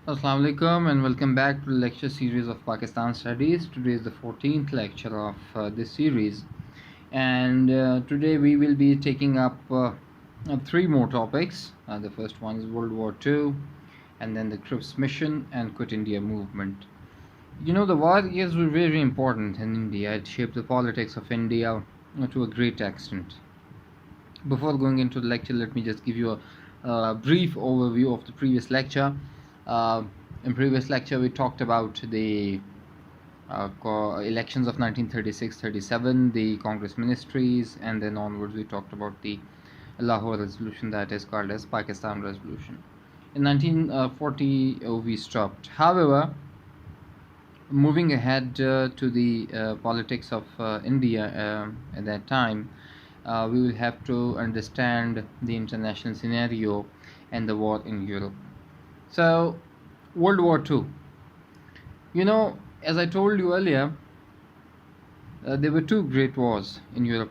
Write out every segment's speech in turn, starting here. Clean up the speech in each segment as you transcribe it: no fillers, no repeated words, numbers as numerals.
Assalamu alaikum and welcome back to the lecture series of Pakistan Studies. Today is the 14th lecture of this series, and today we will be taking up three more topics. The first one is World War II, and then the Cripps mission and Quit India movement. You know, the war years were very important in India. It shaped the politics of India to a great extent. Before going into the lecture, let me just give you a brief overview of the previous lecture. Uh, in previous lecture, we talked about the elections of 1936-37, the Congress ministries, and then onwards we talked about the Lahore resolution that is called as Pakistan resolution. In 1940, we stopped. However, moving ahead to the politics of India at that time, we will have to understand the international scenario and the war in Europe. So, World War II. You know, as I told you earlier, there were two great wars in Europe.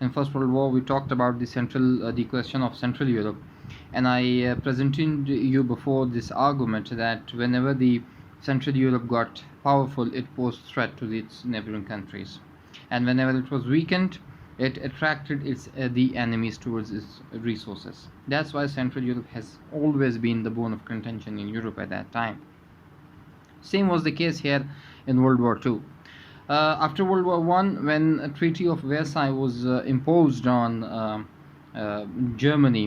In First World War, we talked about the question of Central Europe, and I presented you before this argument that whenever the Central Europe got powerful, it posed threat to its neighboring countries, and whenever it was weakened, it attracted the enemies towards its resources. That's why Central Europe has always been the bone of contention in Europe at that time. Same was the case here in World War II. After World War I, when a Treaty of Versailles was imposed on Germany,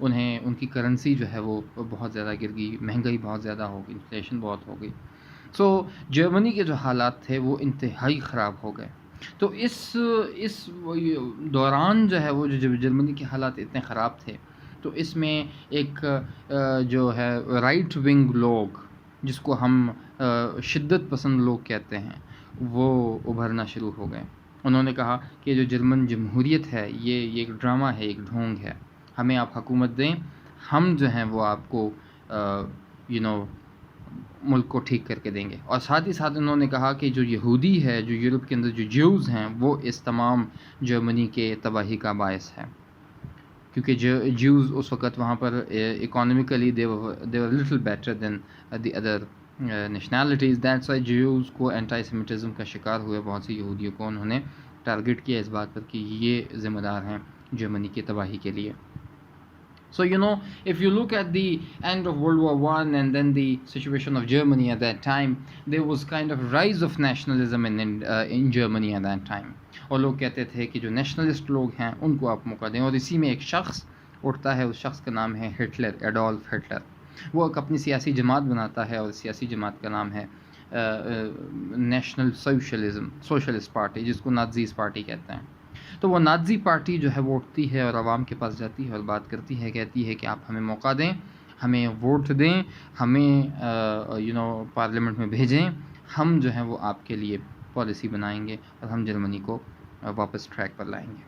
انہیں ان کی currency جو ہے وہ بہت زیادہ گر گئی، مہنگائی بہت زیادہ ہو گئی، انفلیشن بہت ہو گئی. سو جرمنی کے جو حالات تھے وہ انتہائی خراب ہو گئے. تو اس دوران جو ہے وہ جو جرمنی کے حالات اتنے خراب تھے، تو اس میں ایک جو ہے رائٹ ونگ لوگ، جس کو ہم شدت پسند لوگ کہتے ہیں، وہ ابھرنا شروع ہو گئے. انہوں نے کہا کہ جو جرمن جمہوریت ہے یہ ایک ڈرامہ ہے، ایک ڈھونگ ہے، ہمیں آپ حکومت دیں، ہم جو ہیں وہ آپ کو ملک کو ٹھیک کر کے دیں گے. اور ساتھ ہی ساتھ انہوں نے کہا کہ جو یہودی ہے، جو یورپ کے اندر جو جیوز ہیں، وہ اس تمام جرمنی کے تباہی کا باعث ہے، کیونکہ جیوز اس وقت وہاں پر economically they were little better than the other nationalities. That's why Jews کو اینٹائی سیمیٹزم کا شکار ہوئے، بہت سی یہودیوں کو انہوں نے ٹارگٹ کیا اس بات پر کہ یہ ذمہ دار ہیں جرمنی کی تباہی کے لیے. So if you look at the end of World War I and then the situation of Germany at that time, there was kind of rise of nationalism in Germany at that time. اور لوگ کہتے تھے کہ جو nationalist لوگ ہیں ان کو آپ موقع دیں، اور اسی میں ایک شخص اٹھتا ہے، اس شخص کا نام ہے ہٹلر، ایڈولف ہٹلر. وہ ایک اپنی سیاسی جماعت بناتا ہے، اور سیاسی جماعت کا نام ہے نیشنل سوشلسٹ پارٹی، جس کو نازیز پارٹی کہتے ہیں. تو وہ نازی پارٹی جو ہے وہ اٹھتی ہے اور عوام کے پاس جاتی ہے اور بات کرتی ہے، کہتی ہے کہ آپ ہمیں موقع دیں، ہمیں ووٹ دیں، ہمیں پارلیمنٹ میں بھیجیں، ہم جو ہیں وہ آپ کے لیے پالیسی بنائیں گے اور ہم جرمنی کو واپس ٹریک پر لائیں گے.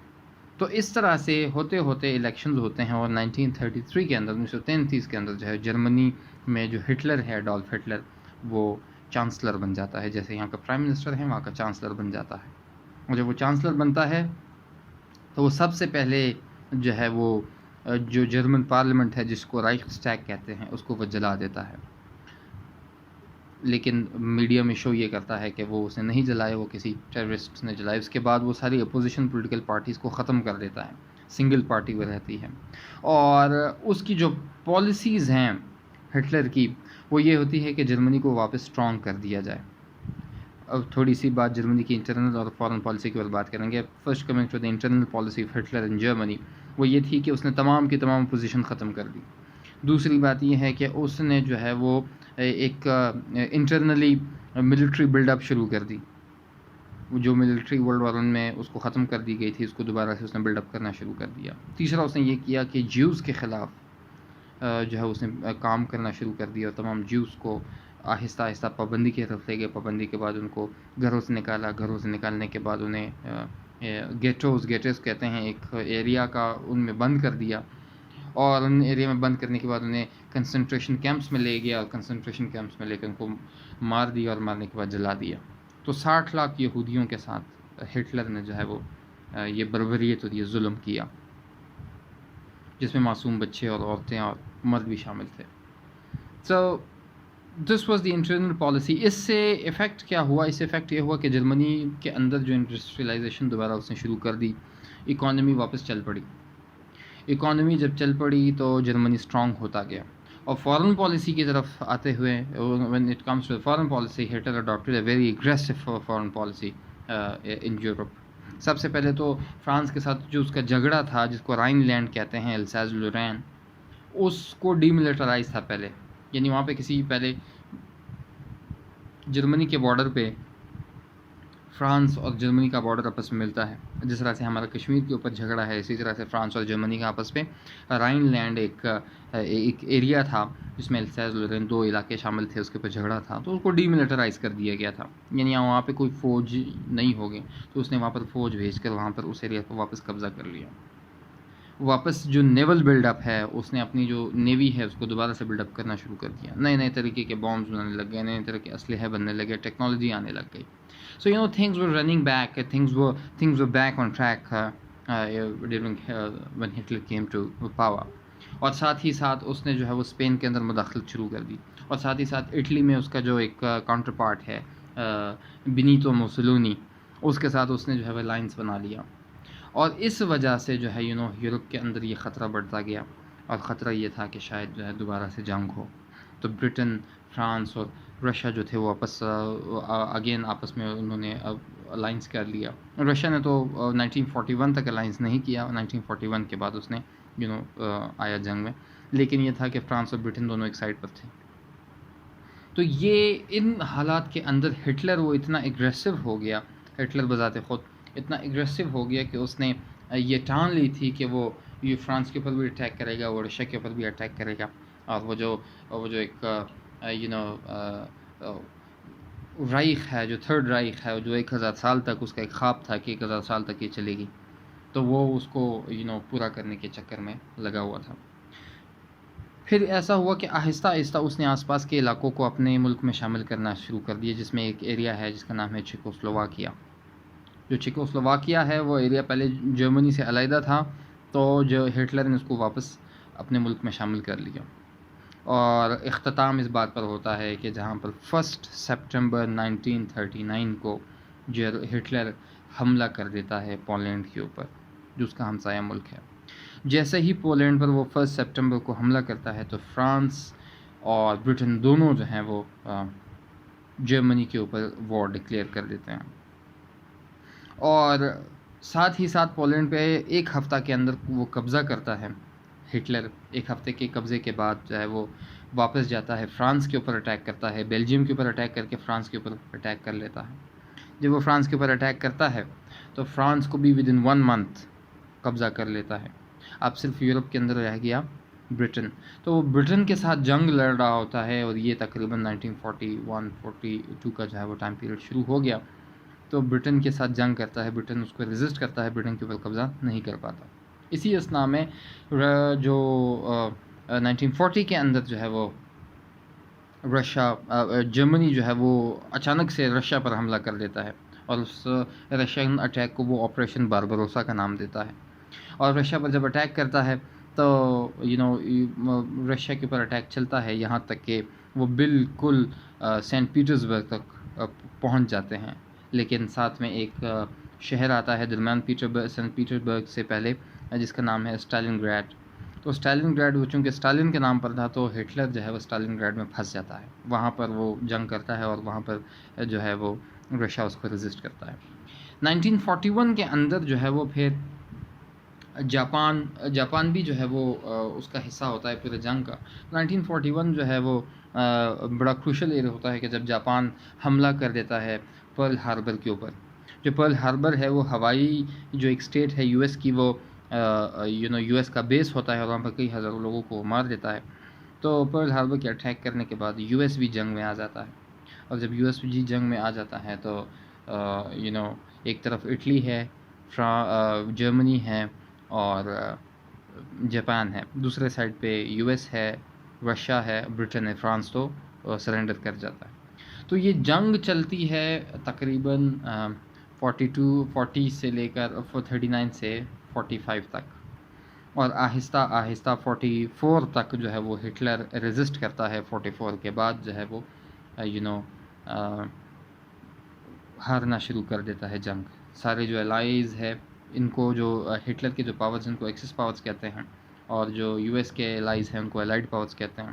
تو اس طرح سے ہوتے ہوتے الیکشنز ہوتے ہیں، اور 1933 کے اندر 1933 کے اندر جو ہے جرمنی میں جو ہٹلر ہے، ایڈولف ہٹلر، وہ چانسلر بن جاتا ہے. جیسے یہاں کا پرائم منسٹر ہے، وہاں کا چانسلر بن جاتا ہے. اور جب وہ چانسلر بنتا ہے تو وہ سب سے پہلے جو ہے وہ جو جرمن پارلیمنٹ ہے، جس کو رائخسٹیگ کہتے ہیں، اس کو وہ جلا دیتا ہے. لیکن میڈیا میں شو یہ کرتا ہے کہ وہ اسے نہیں جلائے، وہ کسی ٹیررسٹ نے جلائے. اس کے بعد وہ ساری اپوزیشن پولیٹیکل پارٹیز کو ختم کر دیتا ہے، سنگل پارٹی وہ رہتی ہے. اور اس کی جو پالیسیز ہیں ہٹلر کی، وہ یہ ہوتی ہے کہ جرمنی کو واپس اسٹرانگ کر دیا جائے. اب تھوڑی سی بات جرمنی کی انٹرنل اور فارن پالیسی کے بعد بات کریں گے. First coming to the internal policy of Hitler in Germany, وہ یہ تھی کہ اس نے تمام کی تمام پوزیشن ختم کر دی. دوسری بات یہ ہے کہ اس نے جو ہے وہ ایک انٹرنلی ملٹری بلڈ اپ شروع کر دی. جو ملٹری ورلڈ وار میں اس کو ختم کر دی گئی تھی، اس کو دوبارہ سے اس نے بلڈ اپ کرنا شروع کر دیا. تیسرا اس نے یہ کیا کہ جیوز کے خلاف جو ہے اس نے کام کرنا شروع کر دیا، اور تمام جیوز کو آہستہ آہستہ پابندی کی طرف لے گئے. پابندی کے بعد ان کو گھروں سے نکالا، گھروں سے نکالنے کے بعد انہیں گیٹوز کہتے ہیں، ایک ایریا کا ان میں بند کر دیا. اور ان ایریا میں بند کرنے کے بعد انہیں کنسنٹریشن کیمپس میں لے گیا، اور کنسنٹریشن کیمپس میں لے کر ان کو مار دیا، اور مارنے کے بعد جلا دیا. تو 60 لاکھ یہودیوں کے ساتھ ہٹلر نے جو ہے وہ یہ بربریت اور یہ ظلم کیا، جس میں معصوم بچے اور عورتیں اور مرد بھی شامل تھے. So this was the internal policy. اس سے افیکٹ کیا ہوا؟ اس سے افیکٹ یہ ہوا کہ جرمنی کے اندر جو انڈسٹریلائزیشن دوبارہ اس نے شروع کر دی، اکانومی واپس چل پڑی. اکانومی جب چل پڑی تو جرمنی اسٹرانگ ہوتا گیا. اور فارن پالیسی کی طرف آتے ہوئے، when it comes to foreign policy, Hitler adopted a very aggressive foreign policy in Europe. سب سے پہلے تو فرانس کے ساتھ جو اس کا جھگڑا تھا، جس کو رائن لینڈ کہتے ہیں، الساز لورین، اس کو ڈی ملٹرائز تھا پہلے. یعنی وہاں پہ پہلے جرمنی کے بارڈر پہ فرانس اور جرمنی کا بارڈر آپس میں ملتا ہے. جس طرح سے ہمارا کشمیر کے اوپر جھگڑا ہے، اسی طرح سے فرانس اور جرمنی کا آپس میں رائن لینڈ ایک ایریا تھا، جس میں الساز لورین 2 علاقے شامل تھے، اس کے اوپر جھگڑا تھا. تو اس کو ڈی ملٹرائز کر دیا گیا تھا. یعنی وہاں پہ کوئی فوج نہیں ہوگی، تو اس نے وہاں پر فوج بھیج کر وہاں پر اس ایریا کو واپس قبضہ کر لیا. واپس جو نیول بلڈ اپ ہے، اس نے اپنی جو نیوی ہے اس کو دوبارہ سے بلڈ اپ کرنا شروع کر دیا. نئے طریقے کے بامبز بنانے لگ گئے، نئے طرح کے اسلحے بننے لگے، ٹیکنالوجی آنے لگ گئی. So things were running back, things were back on track during when Hitler came to power. اور ساتھ ہی ساتھ اس نے جو ہے وہ اسپین کے اندر مداخلت شروع کر دی. اور ساتھ ہی ساتھ اٹلی میں اس کا جو ایک کاؤنٹر پارٹ ہے بینیتو موسولینی، اس کے ساتھ اس نے جو ہے وہ الائنس بنا لیا. اور اس وجہ سے جو ہے یورپ کے اندر یہ خطرہ بڑھتا گیا. اور خطرہ یہ تھا کہ شاید جو ہے دوبارہ سے جنگ ہو. تو برٹن، فرانس اور رشیا جو تھے وہ اگین آپس میں انہوں نے الائنس کر لیا. رشیا نے تو 1941 تک الائنس نہیں کیا. 1941 کے بعد اس نے آیا جنگ میں، لیکن یہ تھا کہ فرانس اور برٹن دونوں ایک سائڈ پر تھے. تو یہ ان حالات کے اندر ہٹلر وہ اتنا اگریسو ہو گیا، ہٹلر بذات خود اتنا اگریسو ہو گیا کہ اس نے یہ ٹان لی تھی کہ وہ یہ فرانس کے اوپر بھی اٹیک کرے گا، وہ رشیا کے اوپر بھی اٹیک کرے گا. اور وہ جو ایک رائخ ہے، جو تھرڈ رائخ ہے، جو 1000 سال تک اس کا ایک خواب تھا کہ 1000 سال تک یہ چلے گی، تو وہ اس کو پورا کرنے کے چکر میں لگا ہوا تھا. پھر ایسا ہوا کہ آہستہ آہستہ اس نے آس پاس کے علاقوں کو اپنے ملک میں شامل کرنا شروع کر دیا، جس میں ایک ایریا ہے جس کا نام ہے چیکوسلوواکیا. جو چیکوسلوواکیا ہے وہ ایریا پہلے جرمنی سے علیحدہ تھا، تو جو ہٹلر نے اس کو واپس اپنے ملک میں شامل کر لیا. اور اختتام اس بات پر ہوتا ہے کہ جہاں پر 1 سپٹمبر 1939 کو جو ہٹلر حملہ کر دیتا ہے پولینڈ کے اوپر، جو اس کا ہمسایہ ملک ہے. جیسے ہی پولینڈ پر وہ 1 سپٹمبر کو حملہ کرتا ہے تو فرانس اور برٹن دونوں جو ہیں وہ جرمنی کے اوپر وار ڈکلیئر کر دیتے ہیں. اور ساتھ ہی ساتھ پولینڈ پہ ایک ہفتہ کے اندر وہ قبضہ کرتا ہے ہٹلر. ایک ہفتے کے قبضے کے بعد جو ہے وہ واپس جاتا ہے، فرانس کے اوپر اٹیک کرتا ہے، بیلجیم کے اوپر اٹیک کر کے فرانس کے اوپر اٹیک کر لیتا ہے. جب وہ فرانس کے اوپر اٹیک کرتا ہے تو فرانس کو بھی ودن 1 منتھ قبضہ کر لیتا ہے. اب صرف یورپ کے اندر رہ گیا برٹن. تو وہ برٹن کے ساتھ جنگ لڑ رہا ہوتا ہے، اور یہ تقریباً 1941-42 کا جو ہے وہ ٹائم پیریڈ شروع ہو گیا. تو برٹن کے ساتھ جنگ کرتا ہے، برٹن اس کو ریزسٹ کرتا ہے، برٹن کے اوپر قبضہ نہیں کر پاتا. اسی اثنا میں جو 1940 کے اندر جو ہے وہ جرمنی جو ہے وہ اچانک سے رشیا پر حملہ کر دیتا ہے، اور اس رشین اٹیک کو وہ آپریشن باربروسا کا نام دیتا ہے. اور رشیا پر جب اٹیک کرتا ہے تو رشیا کے اوپر اٹیک چلتا ہے یہاں تک کہ وہ بالکل سینٹ پیٹرزبرگ تک پہنچ جاتے ہیں. لیکن ساتھ میں ایک شہر آتا ہے درمیان سینٹ پیٹرزبرگ سے پہلے، جس کا نام ہے اسٹالن گریڈ. تو اسٹالن گریڈ وہ چونکہ اسٹالن کے نام پر تھا، تو ہٹلر جو ہے وہ اسٹالن گریڈ میں پھنس جاتا ہے. وہاں پر وہ جنگ کرتا ہے اور وہاں پر جو ہے وہ رشیا اس کو ریزسٹ کرتا ہے. 1941 کے اندر جو ہے وہ پھر جاپان بھی جو ہے وہ اس کا حصہ ہوتا ہے پورے جنگ کا. 1941 جو ہے وہ بڑا کروشل ایئر ہوتا ہے کہ جب جاپان حملہ کر دیتا ہے پرل ہاربر کے اوپر. جو پرل ہاربر ہے وہ ہوائی جو ایک اسٹیٹ ہے یو ایس کی، وہ یو ایس کا بیس ہوتا ہے، اور وہاں پر کئی ہزاروں لوگوں کو مار دیتا ہے. تو پرل ہاربر کے اٹیک کرنے کے بعد یو ایس بھی جنگ میں آ جاتا ہے. اور جب یو ایس بھی جنگ میں آ جاتا ہے تو ایک طرف اٹلی ہے، جرمنی ہے اور جاپان ہے، دوسرے سائڈ پہ یو ایس ہے، رشیا ہے، برٹن ہے. فرانس تو سرنڈر کر جاتا ہے. تو یہ جنگ چلتی ہے تقریباً 40 سے لے کر 39 سے 45 تک، اور آہستہ آہستہ 44 تک جو ہے وہ ہٹلر ریزسٹ کرتا ہے. 44 کے بعد جو ہے وہ ہارنا شروع کر دیتا ہے جنگ. سارے جو الائز ہے ان کو، جو ہٹلر کے جو پاورز ان کو ایکسس پاورز کہتے ہیں، اور جو یو ایس کے الائز ہیں ان کو الائڈ پاورز کہتے ہیں.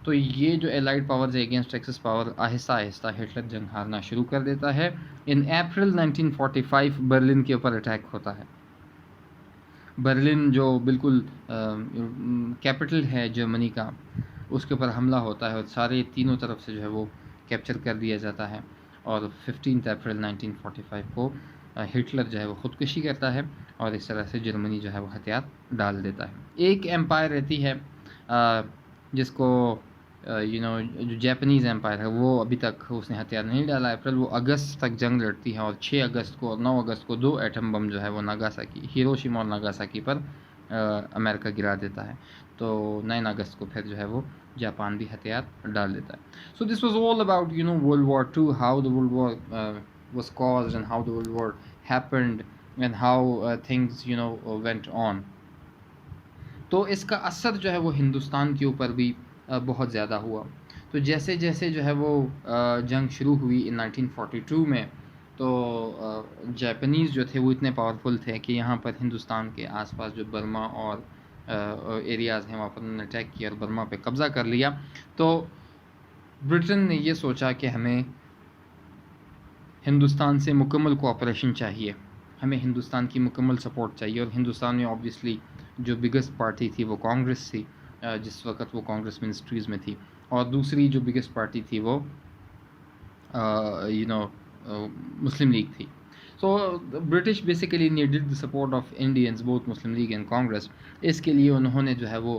تو یہ جو الائڈ پاورز ہے اگینسٹ ایکسس پاور، آہستہ آہستہ ہٹلر جنگ ہارنا شروع کر دیتا ہے. ان اپریل 1945 برلن کے اوپر اٹیک ہوتا ہے. برلن جو بالکل کیپٹل ہے جرمنی کا، اس کے اوپر حملہ ہوتا ہے اور سارے تینوں طرف سے جو ہے وہ کیپچر کر دیا جاتا ہے. اور 15 اپریل 1945 کو ہٹلر جو ہے وہ خودکشی کرتا ہے، اور اس طرح سے جرمنی جو ہے وہ ہتھیار ڈال دیتا ہے. ایک ایمپائر رہتی ہے جس کو جو جیپنیز ایمپائر ہے، وہ ابھی تک اس نے ہتھیار نہیں ڈالا. اپریل وہ اگست تک جنگ لڑتی ہے، اور 6 اگست کو اور 9 اگست کو 2 ایٹم بم جو ہے وہ ہیروشیما اور ناگاساکی پر امریکہ گرا دیتا ہے. تو 9 اگست کو پھر جو ہے وہ جاپان بھی ہتھیار ڈال دیتا ہے. So this was all about World War II, how the World War was caused and how the World War happened and how things went on. تو اس کا اثر جو ہے وہ ہندوستان کے اوپر بھی بہت زیادہ ہوا. تو جیسے جیسے جو ہے وہ جنگ شروع ہوئی 1942 میں، تو جاپنیز جو تھے وہ اتنے پاورفل تھے کہ یہاں پر ہندوستان کے آس پاس جو برما اور ایریاز ہیں وہاں پر انہوں نے اٹیک کیا اور برما پہ قبضہ کر لیا. تو برٹن نے یہ سوچا کہ ہمیں ہندوستان سے مکمل کوآپریشن چاہیے، ہمیں ہندوستان کی مکمل سپورٹ چاہیے. اور ہندوستان میں آبویسلی جو بگیسٹ پارٹی تھی وہ کانگریس تھی جس وقت وہ کانگریس منسٹریز میں تھی، اور دوسری جو بگیسٹ پارٹی تھی وہ مسلم لیگ تھی. So British basically needed the support of Indians, both Muslim League and Congress. اس کے لیے انہوں نے جو ہے وہ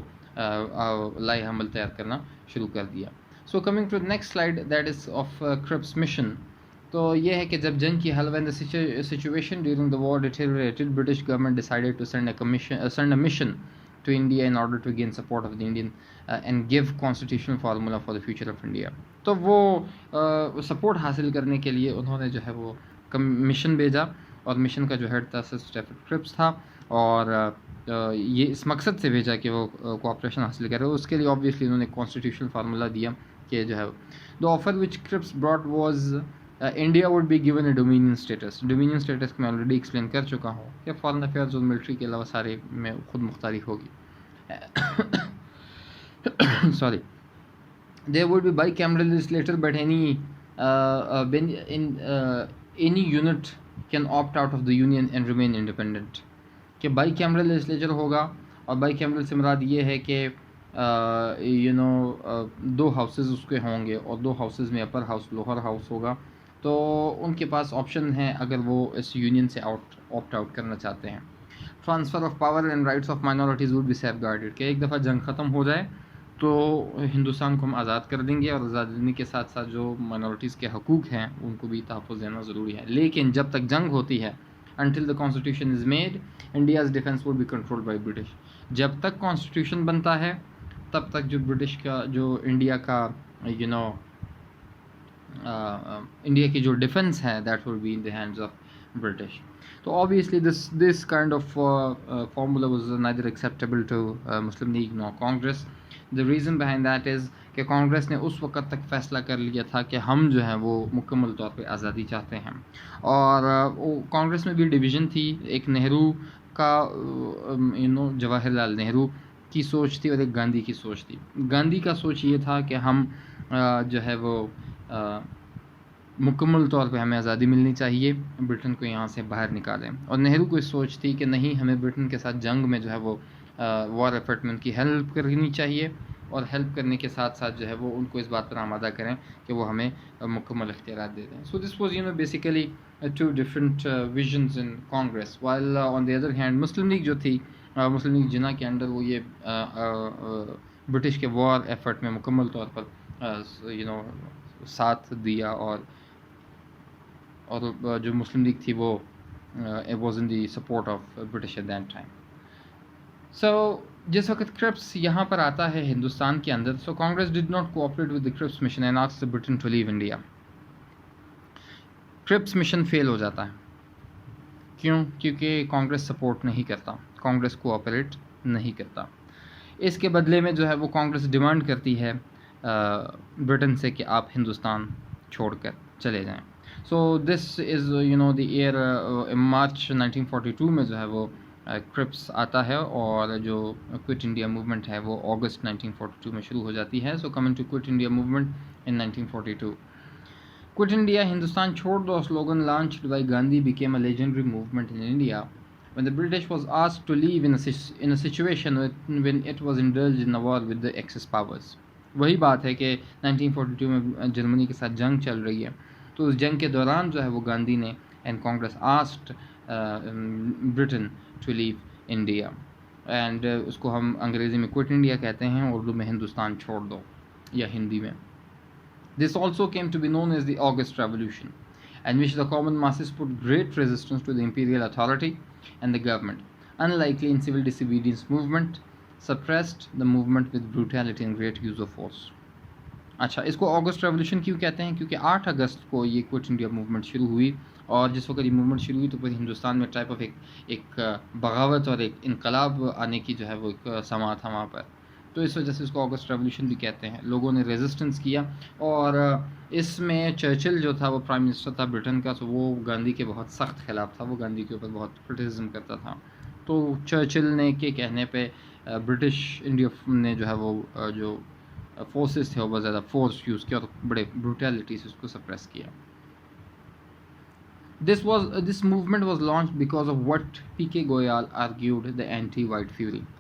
لائحہ عمل تیار کرنا شروع کر دیا. So coming to next slide that is of Cripps mission. تو یہ ہے کہ جب جنگ کی حل when the situation during the war deteriorated, British government decided to send a mission to India in order to gain support of the Indian and give constitutional formula for the future of India. تو وہ support حاصل کرنے کے لیے انہوں نے جو ہے وہ مشن بھیجا، اور مشن کا جو ہیڈ تھا سر اسٹیفرڈ کرپس تھا، اور یہ اس مقصد سے بھیجا کہ وہ کوآپریشن حاصل کرے. اس کے لیے آبویسلی انہوں نے کانسٹیٹیوشنل فارمولا دیا کہ جو ہے the offer which Cripps brought was India would be given a dominion status. Dominion status میں آلریڈی ایکسپلین کر چکا ہوں کہ فارن افیئرز اور ملٹری کے علاوہ سارے میں خود مختاری ہوگی. sorry there would be bicameral legislature, but any unit can opt out of the union and remain independent. کہ بائی کیمرل لیجسلیچر ہوگا، اور بائی کیمرل سے مراد یہ ہے کہ دو ہاؤسز اس کے ہوں گے، اور دو ہاؤسز میں اپر ہاؤس لوور ہاؤس ہوگا. تو ان کے پاس آپشن ہے اگر وہ اس یونین سے آپٹ آؤٹ کرنا چاہتے ہیں. Transfer of power and rights of minorities would be safeguarded. کہ ایک دفعہ جنگ ختم ہو جائے تو ہندوستان کو ہم آزاد کر دیں گے، اور آزاد دینے کے ساتھ ساتھ جو مائنورٹیز کے حقوق ہیں ان کو بھی تحفظ دینا ضروری ہے. لیکن جب تک جنگ ہوتی ہے until the constitution is made, India's defense would be controlled by British. جب تک کانسٹیٹیوشن بنتا ہے تب تک جو برٹش کا جو انڈیا کا انڈیا کی جو ڈیفنس ہے that would be in the hands of British. تو obviously this kind of formula was neither acceptable to Muslim League nor Congress. The reason behind that is کہ کانگریس نے اس وقت تک فیصلہ کر لیا تھا کہ ہم جو ہیں وہ مکمل طور پہ آزادی چاہتے ہیں، اور کانگریس میں بھی ڈویژن تھی. ایک نہرو کا جواہر لال نہرو کی سوچ تھی، اور ایک گاندھی کی سوچ تھی. گاندھی کا سوچ یہ تھا کہ ہم جو ہے وہ مکمل طور پہ ہمیں آزادی ملنی چاہیے، برٹن کو یہاں سے باہر نکالیں. اور نہرو کو سوچ تھی کہ نہیں، ہمیں برٹن کے ساتھ جنگ میں جو ہے وہ وار ایفرٹ میں ان کی ہیلپ کرنی چاہیے، اور ہیلپ کرنے کے ساتھ ساتھ جو ہے وہ ان کو اس بات پر آمادہ کریں کہ وہ ہمیں مکمل اختیارات دے دیں. So this was basically two different visions in Congress. While on the other hand Muslim League جو تھی، مسلم لیگ جناح کے انڈر وہ یہ برٹش کے وار ایفرٹ میں مکمل طور پر ساتھ دیا، اور جو مسلم لیگ تھی وہ was in the support of British at that time. So جس وقت کرپس یہاں پر آتا ہے ہندوستان کے اندر، so Congress did not cooperate with the Cripps mission and asked Britain to leave India. Cripps mission fail ہو جاتا ہے. کیوں؟ کیونکہ کانگریس سپورٹ نہیں کرتا، کانگریس کوآپریٹ نہیں کرتا. اس کے بدلے میں جو ہے وہ کانگریس ڈیمانڈ کرتی ہے برٹن سے کہ آپ ہندوستان چھوڑ کر چلے جائیں. سو دس از دی ایئر مارچ 1942 میں جو ہے وہ کرپس آتا ہے، اور جو کوئٹ انڈیا موومنٹ ہے وہ اگست 1942 میں شروع ہو جاتی ہے. So coming to Quit India Movement in 1942. Quit India, ہندوستان چھوڑ دو slogan launched by Gandhi became a legendary movement in India when the British was asked to leave in a situation when it was indulged in a war with the Axis powers. وہی بات ہے کہ 1942 میں جرمنی کے ساتھ جنگ چل رہی ہے، تو اس جنگ کے دوران جو ہے وہ گاندھی نے and Congress asked Britain to leave India, and اس کو ہم انگریزی میں کوئٹ انڈیا کہتے ہیں، اردو میں ہندوستان چھوڑ دو یا ہندی میں. This also came to be known as the August Revolution, in which the common masses put great resistance to the imperial authority and the government. Unlikely in civil disobedience movement, suppressed the movement with brutality and great use of force. اچھا، اس کو August revolution کیوں کہتے ہیں؟ کیونکہ 8 اگست کو یہ quit India movement شروع ہوئی، اور جس وقت یہ موومنٹ شروع ہوئی تو پھر ہندوستان میں ٹائپ آف ایک بغاوت اور ایک انقلاب آنے کی جو ہے وہ ایک سما تھا وہاں پر. تو اس وجہ سے اس کو آگسٹ ریولیوشن بھی کہتے ہیں. لوگوں نے ریزسٹنس کیا، اور اس میں چرچل جو تھا وہ پرائم منسٹر تھا برٹن کا، تو وہ گاندھی کے بہت سخت خلاف تھا، وہ گاندھی کے اوپر بہت کرٹیسزم کرتا تھا. تو چرچل نے کے کہنے پہ برٹش انڈیا نے جو ہے وہ جو فورسز تھے وہ بہت زیادہ فورس یوز کیا اور بڑے بروٹیلٹی سے اس کو سپریس کیا. This movement was launched because of what P.K. Goyal argued the anti-white fury.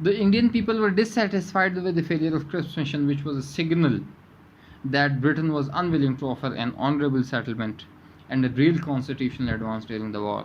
The Indian people were dissatisfied with the failure of Cripps mission, which was a signal that Britain was unwilling to offer an honourable settlement and a real constitutional advance during the war.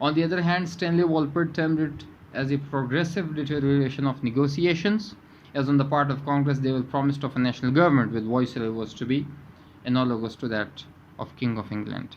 On the other hand, Stanley Walpert termed it as a progressive deterioration of negotiations, as on the part of Congress they were promised of a national government with Viceroy was to be analogous to that of King of England.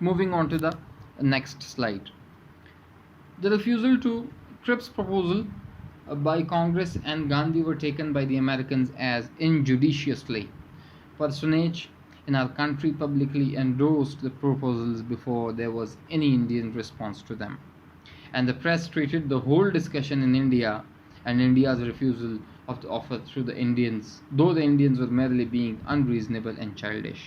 Moving on to the next slide. The refusal to Cripps proposal by Congress and Gandhi were taken by the Americans as injudiciously. Personage in our country publicly endorsed the proposals before there was any Indian response to them. And the press treated the whole discussion in India and India's refusal of the offer through the Indians, though the Indians were merely being unreasonable and childish.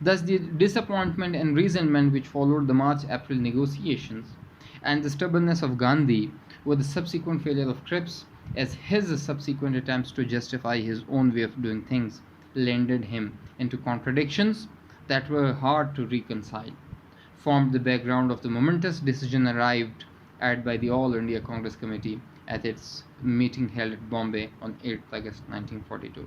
Thus the disappointment and resentment which followed the March-April negotiations and the stubbornness of Gandhi with the subsequent failure of Cripps as his subsequent attempts to justify his own way of doing things landed him into contradictions that were hard to reconcile, formed the background of the momentous decision arrived at by the All India Congress Committee at its meeting held at Bombay on 8th August 1942.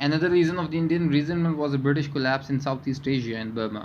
Another reason of the Indian resentment was the British collapse in Southeast Asia and Burma.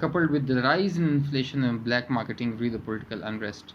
coupled with the rise in inflation and black marketing grew the political unrest.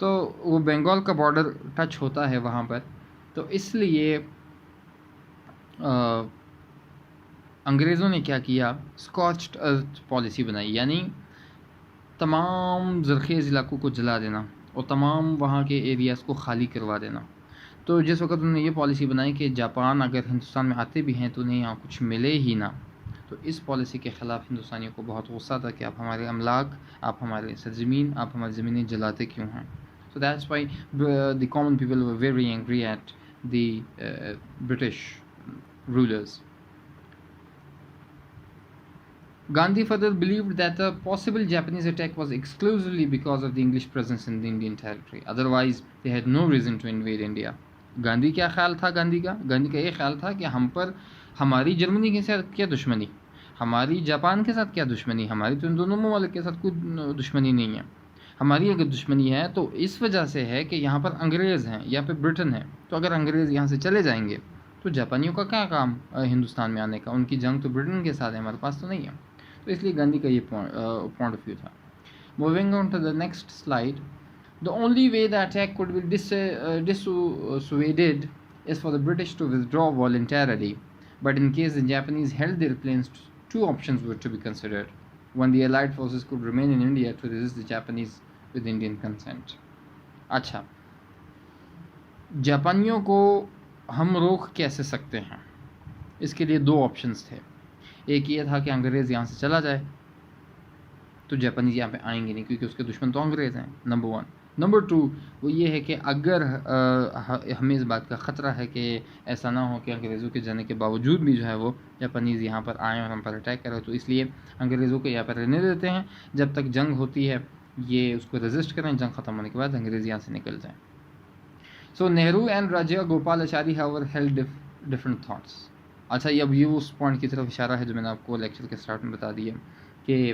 تو وہ بنگال کا border touch ہوتا ہے وہاں پر، تو اس لیے انگریزوں نے کیا کیا، اسکاچڈ ارتھ پالیسی بنائی، یعنی تمام زرخیز علاقوں کو جلا دینا اور تمام وہاں کے ایریاز کو خالی کروا دینا۔ تو جس وقت انہوں نے یہ پالیسی بنائی کہ جاپان اگر ہندوستان میں آتے بھی ہیں تو انہیں یہاں کچھ ملے ہی نہ، تو اس پالیسی کے خلاف ہندوستانیوں کو بہت غصہ تھا کہ آپ ہمارے املاک، آپ ہمارے سرزمین، آپ ہماری زمینیں جلاتے کیوں ہیں. So that's why the common people were very angry at the British rulers. Gandhi further believed that the possible Japanese attack was exclusively because of the English presence in the Indian territory. Otherwise, they had no reason to invade India. Gandhi کیا خیال تھا؟ گاندھی کا یہ خیال تھا کہ ہم پر ہماری جرمنی کے ساتھ کیا دشمنی، ہماری جاپان کے ساتھ کیا دشمنی، ہماری تو ان دونوں ممالک کے ساتھ کوئی دشمنی نہیں ہے. ہماری اگر دشمنی ہے تو اس وجہ سے ہے کہ یہاں پر انگریز ہیں یا پھر برٹن ہے. تو اگر انگریز یہاں سے چلے جائیں گے تو جاپانیوں کا کیا کام ہندوستان میں آنے کا، ان کی جنگ تو برٹن کے ساتھ ہے، ہمارے پاس تو نہیں ہے. تو اس لیے گاندھی کا یہ پوائنٹ آف ویو تھا. Moving on to the next slide. The only way the attack could be dissuaded is for the British to withdraw voluntarily. But in case the Japanese held their planes, two options were to be considered. One, the Allied forces could remain in India to resist the Japanese with Indian consent. اچھا، جاپانیوں کو ہم روک کیسے سکتے ہیں؟ اس کے لیے دو options تھے. ایک یہ تھا کہ انگریز یہاں سے چلا جائے تو جاپانیز یہاں پہ آئیں گے نہیں، کیونکہ اس کے دشمن تو انگریز ہیں، نمبر 1. نمبر 2 وہ یہ ہے کہ اگر ہمیں اس بات کا خطرہ ہے کہ ایسا نہ ہو کہ انگریزوں کے جانے کے باوجود بھی جو ہے وہ جاپانیز یہاں پر آئیں اور ہم پر اٹیک کریں، تو اس لیے انگریزوں کو یہاں پر رہنے دیتے ہیں، جب تک جنگ ہوتی ہے یہ اس کو ریزسٹ کریں، جنگ ختم ہونے کے بعد انگریز یہاں سے نکل جائیں. So Nehru and Rajagopalachari however held different thoughts. اچھا، اب یہ اس پوائنٹ کی طرف اشارہ ہے جو میں نے آپ کو لیکچر کے اسٹارٹ میں بتا دیا کہ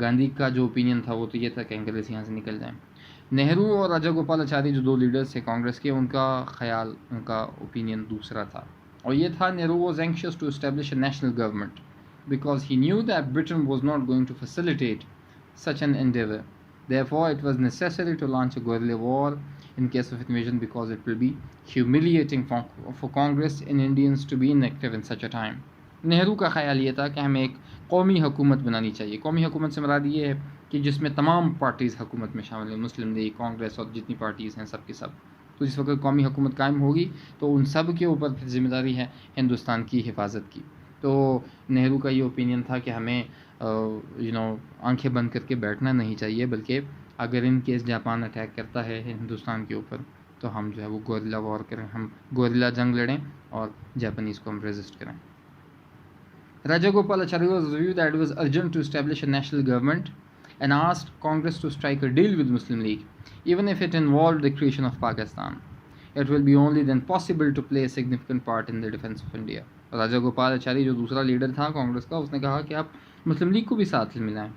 گاندھی کا جو اوپینین تھا وہ تو یہ تھا کہ انگریز یہاں سے نکل جائیں. نہرو اور راجا گوپال اچاری جو دو لیڈرز تھے کانگریس کے، ان کا خیال، ان کا اوپینین دوسرا تھا، اور یہ تھا Nehru was anxious to establish a national government because he knew that Britain was not going to facilitate such an endeavor. Therefore, it was necessary to launch a guerrilla war in case of invasion because it will be humiliating for Congress and Indians to be inactive in such a time. Nehru کا خیال یہ تھا کہ ہمیں ایک قومی حکومت بنانی چاہیے. قومی حکومت سے مراد یہ ہے کہ جس میں تمام پارٹیز حکومت میں شامل ہیں، مسلم لیگ، کانگریس اور جتنی پارٹیز ہیں سب کے سب. تو جس وقت قومی حکومت قائم ہوگی تو ان سب کے اوپر پھر ذمہ داری ہے ہندوستان کی حفاظت کی. تو نہرو کا یہ اوپینین تھا کہ ہمیں آنکھیں بند کر کے بیٹھنا نہیں چاہیے، بلکہ اگر ان کیس جاپان اٹیک کرتا ہے ہندوستان کے اوپر تو ہم جو ہے وہ گوریلا وار کریں، ہم گوریلا جنگ لڑیں اور جاپانیز کو ہم ریزسٹ کریں. Raja Gopal Acharya was view that it was urgent to establish a national government and asked Congress to strike a deal with Muslim League, even if it involved the creation of Pakistan. It will be only then possible to play a significant part in the defense of India. راجا گوپال اچاری جو دوسرا leader تھا کانگریس کا، اس نے کہا کہ آپ مسلم league کو بھی ساتھ ملائیں،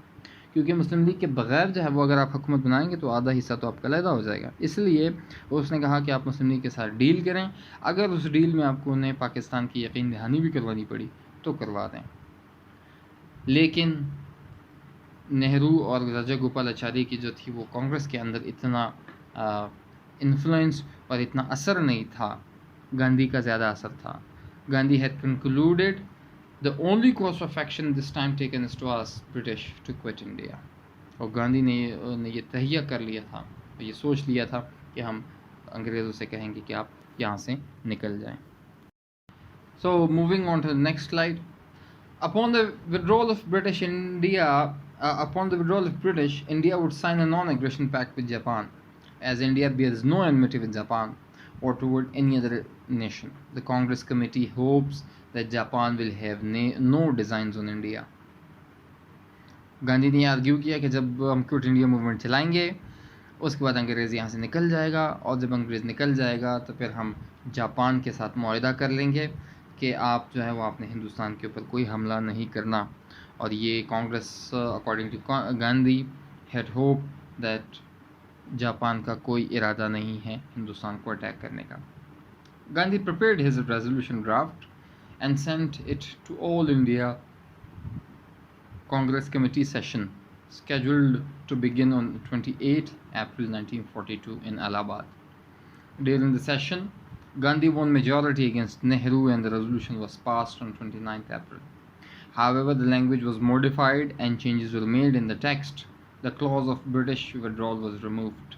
کیونکہ مسلم لیگ کے بغیر جو ہے وہ اگر آپ حکومت بنائیں گے تو آدھا حصہ تو آپ کا علیحدہ ہو جائے گا. اس لیے اس نے کہا کہ آپ مسلم لیگ کے ساتھ ڈیل کریں، اگر اس ڈیل میں آپ کو انہیں پاکستان کی یقین دہانی بھی کروانی پڑی تو کروا دیں. لیکن نہرو اور راجا گوپال اچاری کی جو تھی وہ کانگریس کے اندر اتنا انفلوئنس اور اتنا اثر نہیں تھا، گاندھی کا زیادہ اثر تھا. Gandhi had concluded the only course of action this time taken is to ask British to quit India. اور گاندھی نے یہ تہیہ کر لیا تھا، یہ سوچ لیا تھا کہ ہم انگریزوں سے کہیں گے کہ آپ یہاں سے نکل جائیں. So moving on to the next slide. Upon the withdrawal of British, India would sign a non-aggression pact with Japan, as India bears no enmity with Japan or toward any other nation. The Congress committee hopes that Japan will have no designs on India. Gandhi نے argue کیا کہ جب ہم quit India movement چلائیں گے اس کے بعد انگریز یہاں سے نکل جائے گا، اور جب انگریز نکل جائے گا تو پھر ہم جاپان کے ساتھ معاہدہ کر لیں گے کہ آپ جو ہے وہ اپنے ہندوستان کے اوپر کوئی حملہ نہیں کرنا. اور یہ Congress according to Gandhi had hope that Japan کا کوئی ارادہ نہیں ہے ہندوستان کو اٹیک کرنے کا. Gandhi prepared his resolution draft and sent it to all India Congress committee session scheduled to begin on 28 April 1942 in Allahabad. During the session, Gandhi won majority against Nehru and the resolution was passed on 29 April. However, the language was modified and changes were made in the text. The clause of British withdrawal was removed.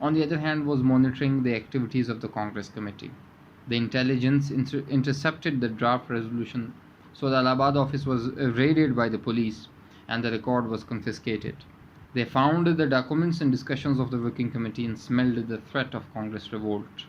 was monitoring the activities of the Congress committee. The intelligence intercepted the draft resolution, so the Allahabad office was raided by the police and the record was confiscated. They found the documents and discussions of the working committee and smelled the threat of Congress revolt.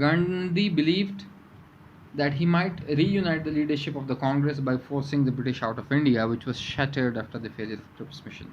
Gandhi believed that he might reunite the leadership of the Congress by forcing the British out of India, which was shattered after the failure of Cripps mission.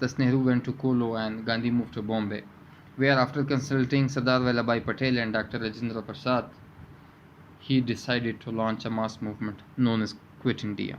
Thus Nehru went to Kolo and Gandhi moved to Bombay, where after consulting Sardar Vallabhbhai Patel and Dr. Rajendra Prasad, he decided to launch a mass movement known as Quit India.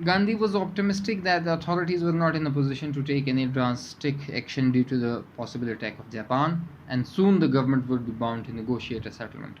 Gandhi was optimistic that the authorities were not in a position to take any drastic action due to the possible attack of Japan, and soon the government would be bound to negotiate a settlement.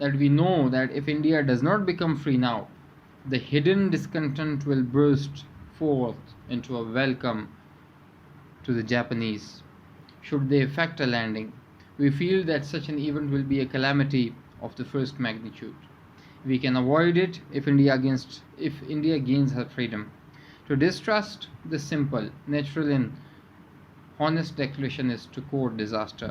that we know that if India does not become free now, the hidden discontent will burst forth into a welcome to the Japanese should they effect a landing. We feel that such an event will be a calamity of the first magnitude. We can avoid it if India gains her freedom. To distrust this simple, natural and honest declaration is to court disaster.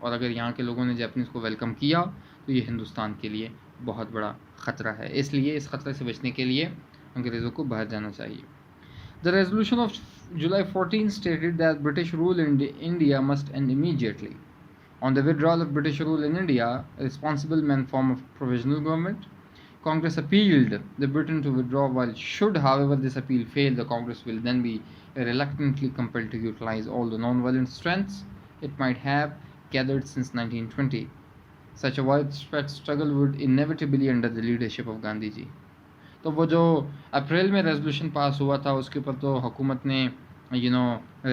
اور اگر یہاں کے لوگوں نے Japanese کو welcome کیا تو یہ ہندوستان کے لیے بہت بڑا خطرہ ہے. اس لیے اس خطرے سے بچنے کے لیے انگریزوں کو باہر جانا چاہیے. The resolution of July 14 stated that British rule in India must end immediately. On the withdrawal of British rule in India, a responsible men form of provisional government. Congress appealed the Britain to withdraw, while should, however, this appeal fail, the Congress will then be reluctantly compelled to utilize all the non-violent strengths it might have gathered since 1920. Such a widespread struggle would inevitably under the leadership of Gandhi ji. تو وہ جو April میں resolution pass ہوا تھا اس کے اوپر تو حکومت نے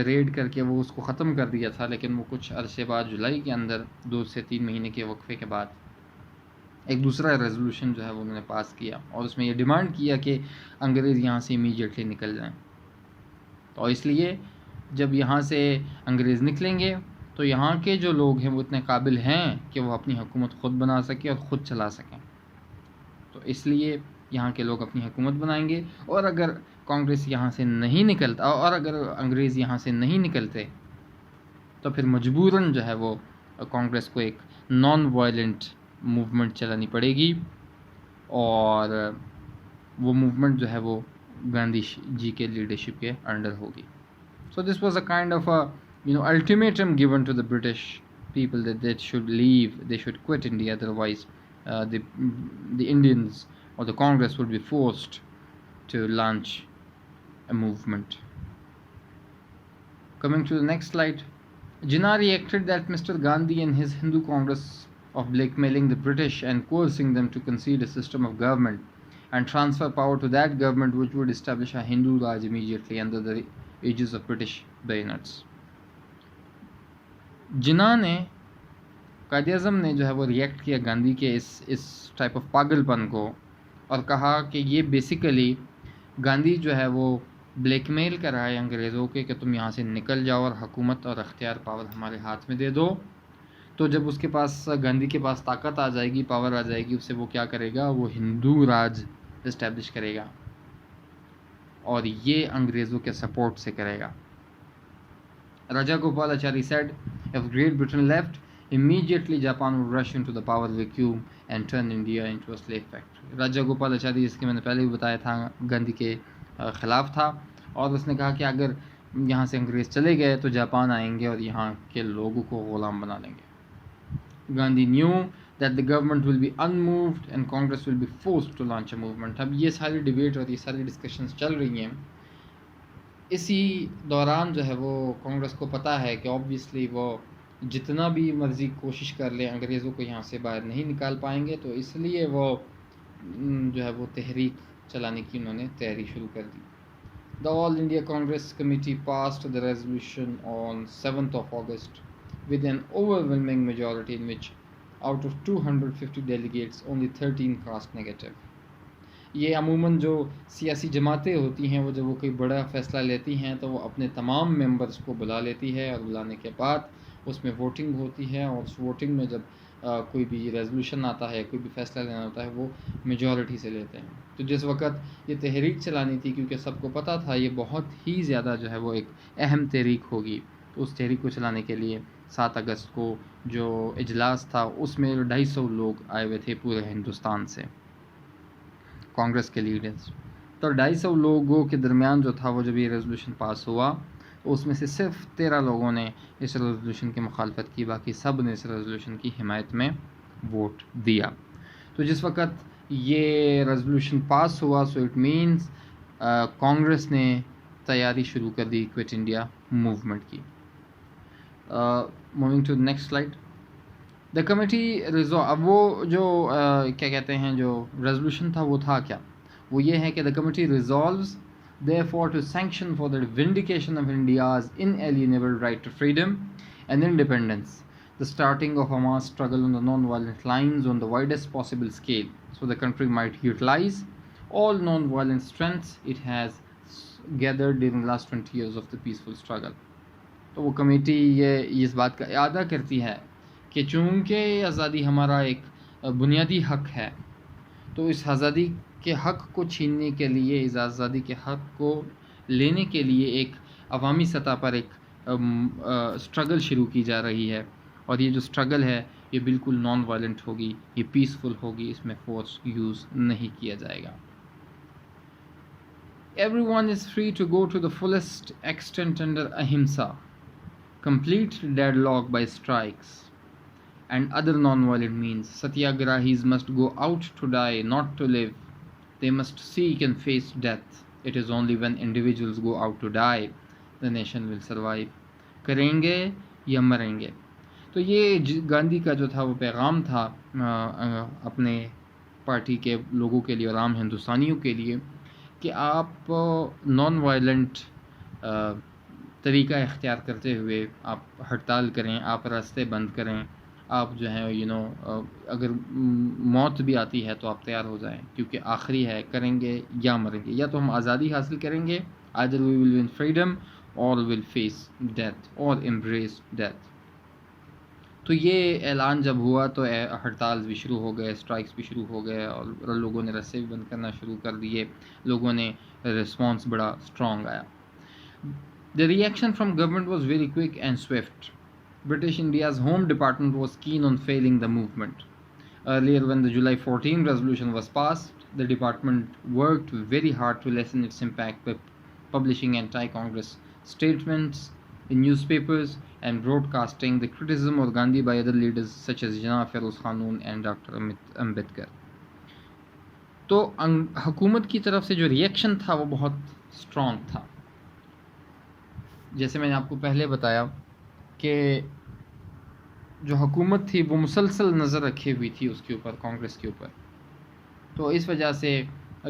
ریڈ کر کے وہ اس کو ختم کر دیا تھا، لیکن وہ کچھ عرصے بعد جولائی کے اندر 2 سے 3 مہینے کے وقفے کے بعد ایک دوسرا ریزولوشن جو ہے وہ انہوں نے پاس کیا اور اس میں یہ ڈیمانڈ کیا کہ انگریز یہاں سے امیجیٹلی نکل جائیں. تو اس لیے جب یہاں سے انگریز نکلیں گے تو یہاں کے جو لوگ ہیں وہ اتنے قابل ہیں کہ وہ اپنی حکومت خود بنا سکیں اور خود چلا سکیں. تو اس لیے یہاں کے لوگ اپنی حکومت بنائیں گے، اور اگر کانگریس یہاں سے نہیں نکلتا اور اگر انگریز یہاں سے نہیں نکلتے تو پھر مجبوراً جو ہے وہ کانگریس کو ایک نان وائلنٹ موومنٹ چلانی پڑے گی، اور وہ موومنٹ جو ہے وہ گاندھی جی کے لیڈرشپ کے انڈر ہوگی. So this was a kind of ultimatum given to the British people that they should leave, they should quit India, otherwise the Indians or the Congress would be forced to launch a movement. Coming to the next slide, Jinnah reacted that Mr. Gandhi and his Hindu Congress of blackmailing the British and coercing them to concede a system of government and transfer power to that government which would establish a Hindu Raj immediately under the aegis of British bayonets. جناح نے قائد اعظم نے جو ہے وہ react کیا گاندھی کے اس type of پاگل پن کو، اور کہا کہ یہ بیسیکلی گاندھی جو ہے وہ بلیک میل کر رہا ہے انگریزوں کے کہ تم یہاں سے نکل جاؤ اور حکومت اور اختیار پاور ہمارے ہاتھ میں دے دو. تو جب اس کے پاس گاندھی کے پاس طاقت آ جائے گی، پاور آ جائے گی، اس سے وہ کیا کرے گا، وہ ہندو راج اسٹیبلش کرے گا، اور یہ انگریزوں کے سپورٹ سے کرے گا. Raja Gopalachari said, if Great Britain left, immediately Japan would rush into the power vacuum and turn India into a slave factory. Raja Gopalachari جس کے میں نے پہلے بھی بتایا تھا گاندھی کے خلاف تھا، اور اس نے کہا کہ اگر یہاں سے انگریز چلے گئے تو جاپان آئیں گے اور یہاں کے لوگوں کو غلام بنا لیں گے. Gandhi knew that the government will be unmoved and Congress will be forced to launch a movement. اب یہ ساری ڈیبیٹ اور یہ ساری ڈسکشنز چل رہی ہیں، اسی دوران جو ہے وہ کانگریس کو پتہ ہے کہ آبویسلی وہ جتنا بھی مرضی کوشش کر لیں انگریزوں کو یہاں سے باہر نہیں نکال پائیں گے، تو اس لیے وہ جو ہے وہ تحریک چلانے کی انہوں نے تیاری شروع کر دی. The All India Congress Committee passed the resolution on 7th of August with an overwhelming majority in which out of 250 delegates only 13 cast negative. یہ عموماً جو سیاسی جماعتیں ہوتی ہیں وہ جب وہ کوئی بڑا فیصلہ لیتی ہیں تو وہ اپنے تمام ممبرز کو بلا لیتی ہے، اور بلانے کے بعد اس میں ووٹنگ ہوتی ہے، اور اس ووٹنگ میں جب کوئی بھی ریزولوشن آتا ہے، کوئی بھی فیصلہ لینا ہوتا ہے، وہ میجورٹی سے لیتے ہیں. تو جس وقت یہ تحریک چلانی تھی، کیونکہ سب کو پتہ تھا یہ بہت ہی زیادہ جو ہے وہ ایک اہم تحریک ہوگی، تو اس تحریک کو چلانے کے لیے 7 اگست کو جو اجلاس تھا اس میں 250 لوگ آئے ہوئے تھے پورے ہندوستان سے، کانگریس کے لیڈرز. تو 250 لوگوں کے درمیان جو تھا وہ جب یہ ریزولوشن پاس ہوا تو اس میں سے صرف 13 لوگوں نے اس ریزولوشن کی مخالفت کی، باقی سب نے اس ریزولوشن کی حمایت میں ووٹ دیا. تو جس وقت یہ ریزولوشن پاس ہوا سو اٹ مینز کانگریس نے تیاری شروع کر دی کوئٹ انڈیا موومنٹ کی. Moving to next slide. The committee اب وہ جو کیا کہتے ہیں جو ریزولوشن تھا وہ تھا کیا، وہ یہ ہے کہ the committee resolves therefore to sanction for the vindication of India's inalienable right to freedom and independence the starting of a mass struggle on the non-violent lines on the widest possible scale so the country might utilize all non-violent strengths it has gathered during the last 20 years of the peaceful struggle. تو وہ committee یہ اس بات کا اعادہ کرتی ہے کہ چونکہ آزادی ہمارا ایک بنیادی حق ہے، تو اس آزادی کے حق کو چھیننے کے لیے، اس آزادی کے حق کو لینے کے لیے ایک عوامی سطح پر ایک اسٹرگل شروع کی جا رہی ہے، اور یہ جو اسٹرگل ہے یہ بالکل نان وائلنٹ ہوگی, یہ پیسفل ہوگی, اس میں فورس یوز نہیں کیا جائے گا. Everyone is free to go to the fullest extent under ahimsa, complete deadlock by strikes and other non-violent means. Satyagrahis must go out to die, not to live. They must seek and face death. It is only when individuals go out to die the nation will survive. کریں گے یا مریں گے. تو یہ گاندھی کا جو تھا وہ پیغام تھا اپنے پارٹی کے لوگوں کے لیے اور عام ہندوستانیوں کے لیے کہ آپ نان وائلنٹ طریقہ اختیار کرتے ہوئے آپ ہڑتال کریں, آپ راستے بند کریں, آپ جو ہے اگر موت بھی آتی ہے تو آپ تیار ہو جائیں, کیونکہ آخری ہے, کریں گے یا مریں گے. یا تو ہم آزادی حاصل کریں گے, either we will win freedom or will face death or embrace death. تو یہ اعلان جب ہوا تو ہڑتال بھی شروع ہو گئے, اسٹرائکس بھی شروع ہو گئے, اور لوگوں نے راستے بھی بند کرنا شروع کر دیے. لوگوں نے رسپانس بڑا اسٹرانگ آیا. The reaction from government was very quick and swift. British India's Home Department was keen on failing the movement. Earlier, when the July 14 resolution was passed, the department worked very hard to lessen its impact by publishing anti-Congress statements in newspapers and broadcasting the criticism of Gandhi by other leaders such as Janab Feroz Khanun and Dr. Ambedkar. تو حکومت کی طرف سے جو reaction تھا وہ بہت strong تھا. جیسے میں نے آپ کو پہلے بتایا کہ جو حکومت تھی وہ مسلسل نظر رکھے ہوئی تھی اس کے اوپر, کانگریس کے اوپر. تو اس وجہ سے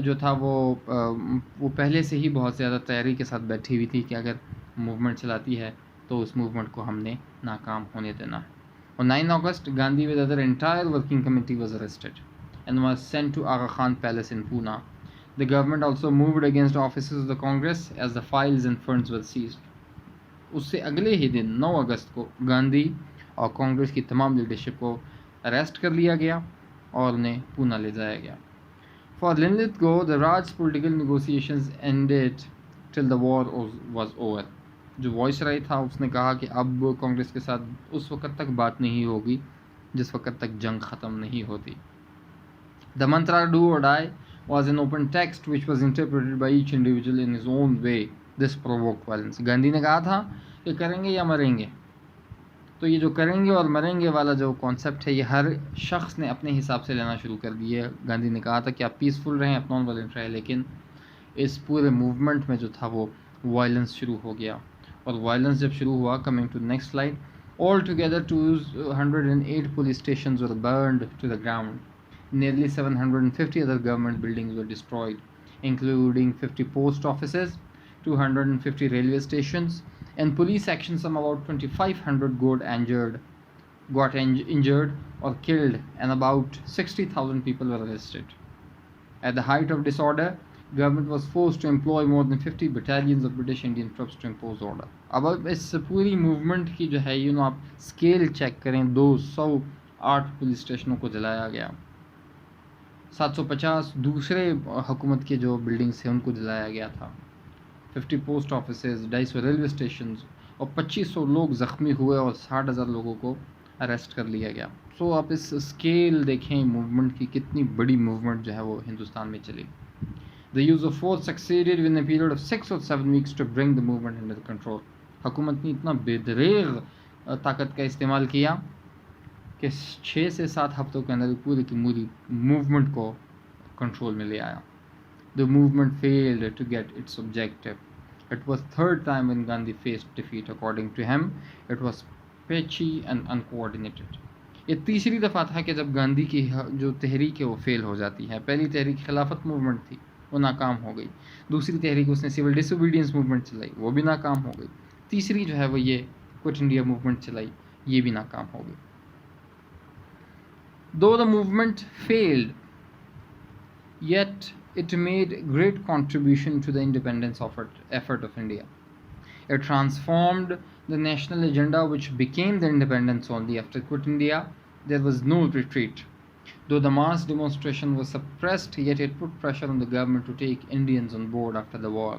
جو تھا وہ پہلے سے ہی بہت زیادہ تیاری کے ساتھ بیٹھی ہوئی تھی کہ اگر موومنٹ چلاتی ہے تو اس موومنٹ کو ہم نے ناکام ہونے دینا ہے. اور 9 August Gandhi with other entire working committee was arrested and was sent to Aga Khan Palace in Pune. The government also moved against offices of the Congress as the files and funds were seized. اس سے اگلے ہی دن 9 اگست کو گاندھی اور کانگریس کی تمام leadership کو arrest کر لیا گیا اور انہیں پونا لے جایا گیا. For Linlithgow, the Raj's political negotiations ended till the war was over. جو وائس رائے تھا اس نے کہا کہ اب کانگریس کے ساتھ اس وقت تک بات نہیں ہوگی جس وقت تک جنگ ختم نہیں ہوتی. The mantra do or die was an open text which was interpreted by each individual in his own way. This provoked violence. Gandhi نے کہا تھا کہ کریں گے یا مریں گے. تو یہ جو کریں گے اور مریں گے والا جو کانسیپٹ ہے یہ ہر شخص نے اپنے حساب سے لینا شروع کر دیا. گاندھی نے کہا تھا کہ آپ پیسفل رہیں, آپ نان وائلنٹ رہیں, لیکن اس پورے موومنٹ میں جو تھا وہ وائلنس شروع ہو گیا. اور وائلنس جب شروع ہوا, coming to next slide, all together 208 police stations were burned to the ground. Nearly 750 other government buildings were destroyed, including 50 post offices, 250 railway stations, and police action. Some about 2,500 got injured or killed, and about 60,000 people were arrested. At the height of disorder, government was forced to employ more than 50 battalions of British Indian troops to impose order. اب اس پوری movement کی جو ہے آپ scale check کریں, 208 police اسٹیشنوں کو جلایا گیا, 750 دوسرے حکومت کے جو بلڈنگس ہیں ان کو جلایا گیا تھا, 50 پوسٹ آفیسز, 250 ریلوے اسٹیشنز, اور 2500 لوگ زخمی ہوئے اور 60,000 لوگوں کو اریسٹ کر لیا گیا. سو آپ اس اسکیل دیکھیں موومنٹ کی, کتنی بڑی موومنٹ جو ہے وہ ہندوستان میں چلی. The use of force succeeded within a period of 6 or 7 weeks to bring the movement under control. حکومت نے اتنا بے دریغ طاقت کا استعمال کیا کہ 6 سے 7 ہفتوں کے اندر پوری کی پوری موومنٹ کو کنٹرول میں لے آیا. The movement failed to get its objective. It was third time when Gandhi faced defeat. According to him, it was patchy and uncoordinated. یہ تیسری دفعہ تھا کہ جب گاندھی کی جو تحریک ہے وہ فیل ہو جاتی ہے. پہلی تحریک خلافت موومنٹ تھی, وہ ناکام ہو گئی. دوسری تحریک اس نے سول ڈس اوبیڈینس موومنٹ چلائی, وہ بھی ناکام ہو گئی. تیسری جو ہے وہ یہ کوئٹ انڈیا موومنٹ چلائی, یہ بھی ناکام ہو گئی. Though the movement failed, yet it made great contribution to the independence effort of India. It transformed the national agenda, which became the independence only. After quit India, there was no retreat. Though the mass demonstration was suppressed, yet it put pressure on the government to take Indians on board after the war.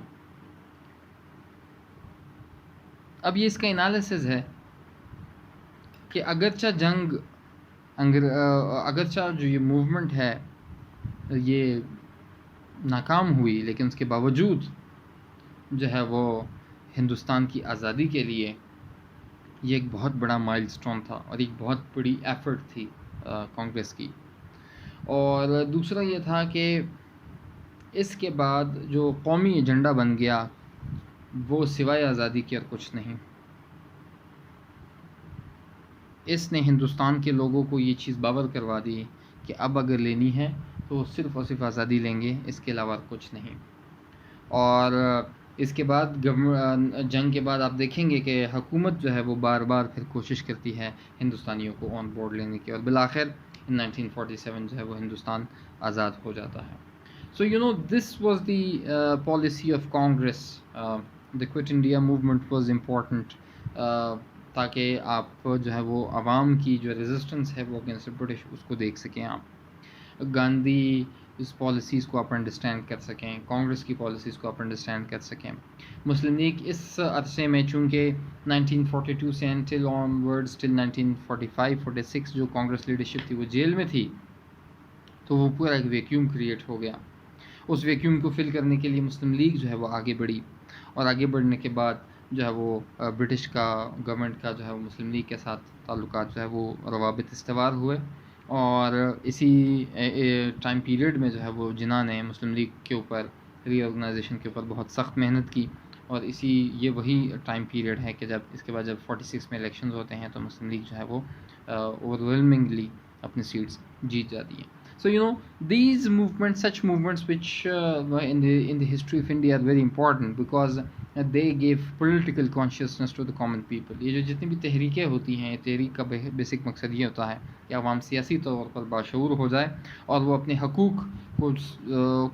اب یہ اس کا analysis ہے کہ اگرچہ جو یہ movement ہے یہ ناکام ہوئی، لیکن اس کے باوجود جو ہے وہ ہندوستان کی آزادی کے لیے یہ ایک بہت بڑا مائل سٹون تھا اور ایک بہت بڑی ایفرٹ تھی کانگریس کی. اور دوسرا یہ تھا کہ اس کے بعد جو قومی ایجنڈا بن گیا وہ سوائے آزادی کے اور کچھ نہیں. اس نے ہندوستان کے لوگوں کو یہ چیز باور کروا دی کہ اب اگر لینی ہے تو صرف اور صرف آزادی لیں گے، اس کے علاوہ کچھ نہیں. اور اس کے بعد جنگ کے بعد آپ دیکھیں گے کہ حکومت جو ہے وہ بار بار پھر کوشش کرتی ہے ہندوستانیوں کو آن بورڈ لینے کی، اور بالآخر 1947 جو ہے وہ ہندوستان آزاد ہو جاتا ہے. So this was the policy of Congress. The Quit India movement was important تاکہ آپ جو ہے وہ عوام کی جو ریزسٹنس ہے وہ اگینسٹ برٹش اس کو دیکھ سکیں، آپ گاندھی اس پالیسیز کو آپ انڈرسٹینڈ کر سکیں، کانگریس کی پالیسیز کو آپ انڈرسٹینڈ کر سکیں. مسلم لیگ اس عرصے میں چونکہ 1942 سے انٹل آن ورڈز ٹل 1945-46 جو کانگریس لیڈرشپ تھی وہ جیل میں تھی، تو وہ پورا ایک ویکیوم کریٹ ہو گیا. اس ویکیوم کو فل کرنے کے لیے مسلم لیگ جو ہے وہ آگے بڑھی، اور آگے بڑھنے کے بعد جو ہے وہ برٹش کا گورنمنٹ کا جو ہے وہ مسلم لیگ کے ساتھ تعلقات جو ہے وہ روابط استوار ہوئے. اور اسی ٹائم پیریڈ میں جو ہے وہ جنہوں نے مسلم لیگ کے اوپر ری آرگنائزیشن کے اوپر بہت سخت محنت کی، اور یہ وہی ٹائم پیریڈ ہے کہ اس کے بعد جب 46 میں الیکشنز ہوتے ہیں تو مسلم لیگ جو ہے وہ اوور ویلمنگلی اپنی سیٹس جیت جاتی ہیں. So these movements, such movements which in the history of India are very important because they gave political consciousness to the common people. یہ جو جتنی بھی تحریکیں ہوتی ہیں، تحریک کا بیسک مقصد یہ ہوتا ہے کہ عوام سیاسی طور پر باشعور ہو جائے اور وہ اپنے حقوق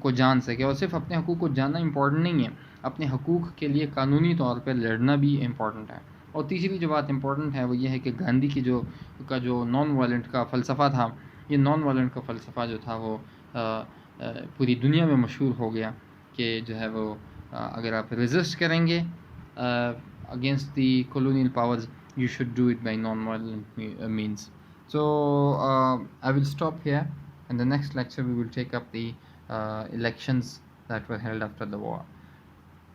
کو جان سکے. اور صرف اپنے حقوق کو جاننا امپورٹنٹ نہیں ہے، اپنے حقوق کے لیے قانونی طور پر لڑنا بھی امپورٹنٹ ہے. اور تیسری جو بات امپورٹنٹ ہے وہ یہ ہے کہ گاندھی کی جو نان وائلنٹ کا فلسفہ تھا، یہ نان وائلنٹ کا فلسفہ جو تھا وہ پوری دنیا میں مشہور ہو گیا کہ جو ہے وہ اگر آپ ریزسٹ کریں گے against the colonial powers, you should do it by non violent means. So I will stop here. In the next lecture we will take up the elections that were held after the war.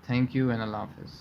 Thank you and Allah Hafiz.